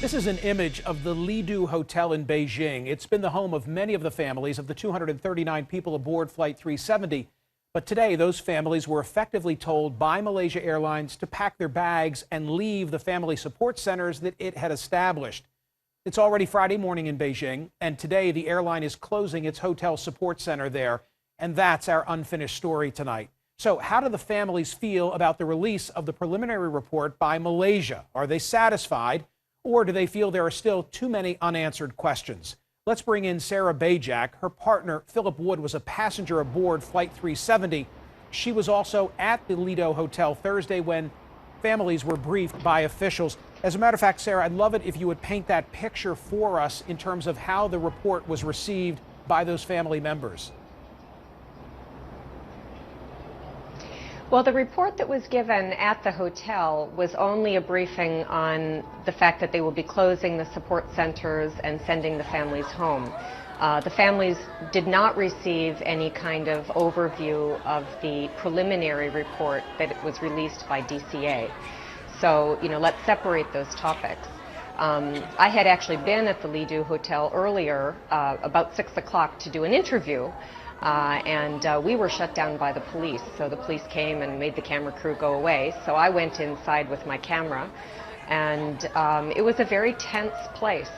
This is an image of the Lido Hotel in Beijing. It's been the home of many of the families of the 239 people aboard Flight 370. But today, those families were effectively told by Malaysia Airlines to pack their bags and leave the family support centers that it had established. It's already Friday morning in Beijing, and today the airline is closing its hotel support center there. And that's our unfinished story tonight. So how do the families feel about the release of the preliminary report by Malaysia? Are they satisfied? Or do they feel there are still too many unanswered questions? Let's bring in Sarah Bajak. Her partner, Philip Wood, was a passenger aboard Flight 370. She was also at the Lido Hotel Thursday when families were briefed by officials. As a matter of fact, Sarah, I'd love it if you would paint that picture for us in terms of how the report was received by those family members. Well, the report that was given at the hotel was only a briefing on the fact that they will be closing the support centers and sending the families home. The families did not receive any kind of overview of the preliminary report that was released by DCA. So, let's separate those topics. I had actually been at the Lido Hotel earlier, about 6 o'clock, to do an interview. And we were shut down by the police. So the police came and made the camera crew go away. So I went inside with my camera, and it was a very tense place.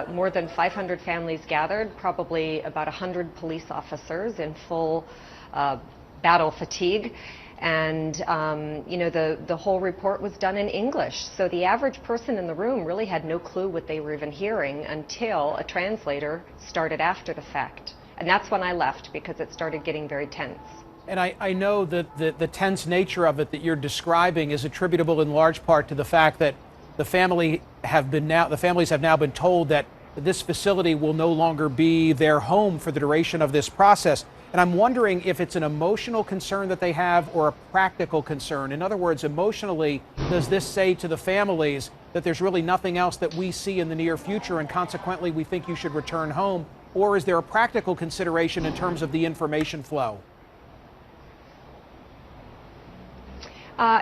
More than 500 families gathered, probably about 100 police officers in full battle fatigue. And, the whole report was done in English. So the average person in the room really had no clue what they were even hearing until a translator started after the fact. And that's when I left, because it started getting very tense. And I know that the tense nature of it that you're describing is attributable in large part to the fact that the families have now been told that this facility will no longer be their home for the duration of this process. And I'm wondering if it's an emotional concern that they have or a practical concern. In other words, emotionally, does this say to the families that there's really nothing else that we see in the near future, and consequently we think you should return home? Or is there a practical consideration in terms of the information flow?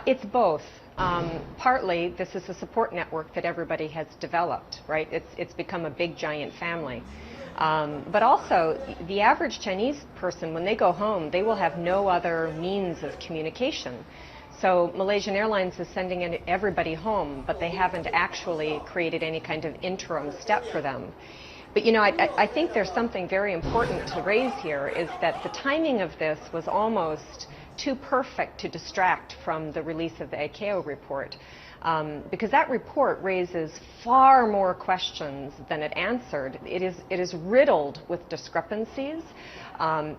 It's both. Partly, this is a support network that everybody has developed, right? It's become a big, giant family. But also, the average Chinese person, when they go home, they will have no other means of communication. So Malaysian Airlines is sending everybody home, but they haven't actually created any kind of interim step for them. But I think there's something very important to raise here, is that the timing of this was almost too perfect to distract from the release of the ICAO report. Because that report raises far more questions than it answered. It is riddled with discrepancies.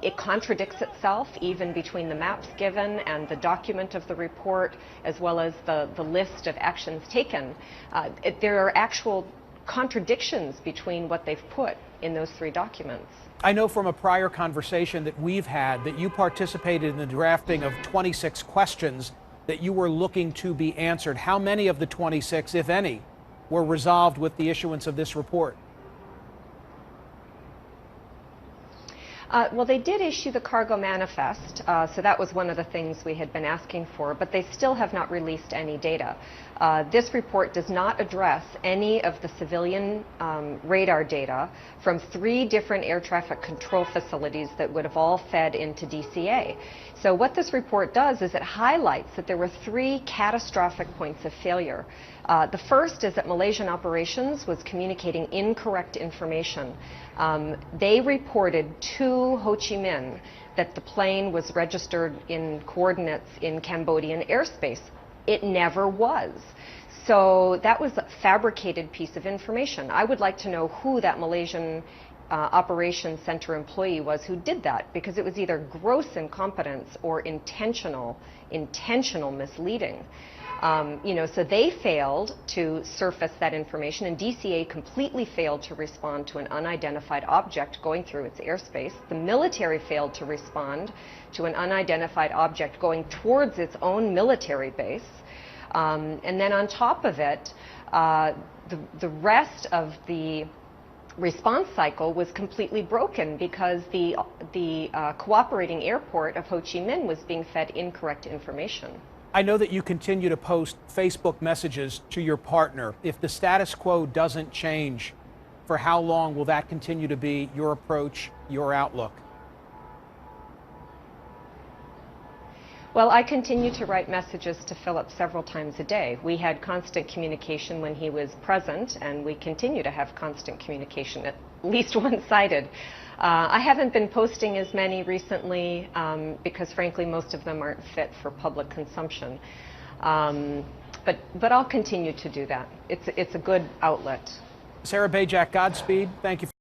It contradicts itself even between the maps given and the document of the report, as well as the list of actions taken. There are actual contradictions between what they've put in those three documents. I know from a prior conversation that we've had that you participated in the drafting of 26 questions that you were looking to be answered. How many of the 26, if any, were resolved with the issuance of this report? Well, they did issue the cargo manifest, so that was one of the things we had been asking for, but they still have not released any data. This report does not address any of the civilian radar data from 3 different air traffic control facilities that would have all fed into DCA. So what this report does is it highlights that there were 3 catastrophic points of failure. The first is that Malaysian operations was communicating incorrect information. They reported to Ho Chi Minh that the plane was registered in coordinates in Cambodian airspace. It never was. So that was a fabricated piece of information. I would like to know who that Malaysian operations center employee was who did that, because it was either gross incompetence or intentional misleading. So they failed to surface that information, and DCA completely failed to respond to an unidentified object going through its airspace. The military failed to respond to an unidentified object going towards its own military base. And then on top of it, the rest of the response cycle was completely broken because the cooperating airport of Ho Chi Minh was being fed incorrect information. I know that you continue to post Facebook messages to your partner. If the status quo doesn't change, for how long will that continue to be your approach, your outlook? Well, I continue to write messages to Philip several times a day. We had constant communication when he was present, and we continue to have constant communication, at least one-sided. I haven't been posting as many recently because, frankly, most of them aren't fit for public consumption. But I'll continue to do that. It's a good outlet. Sarah Bajak, Godspeed. Thank you.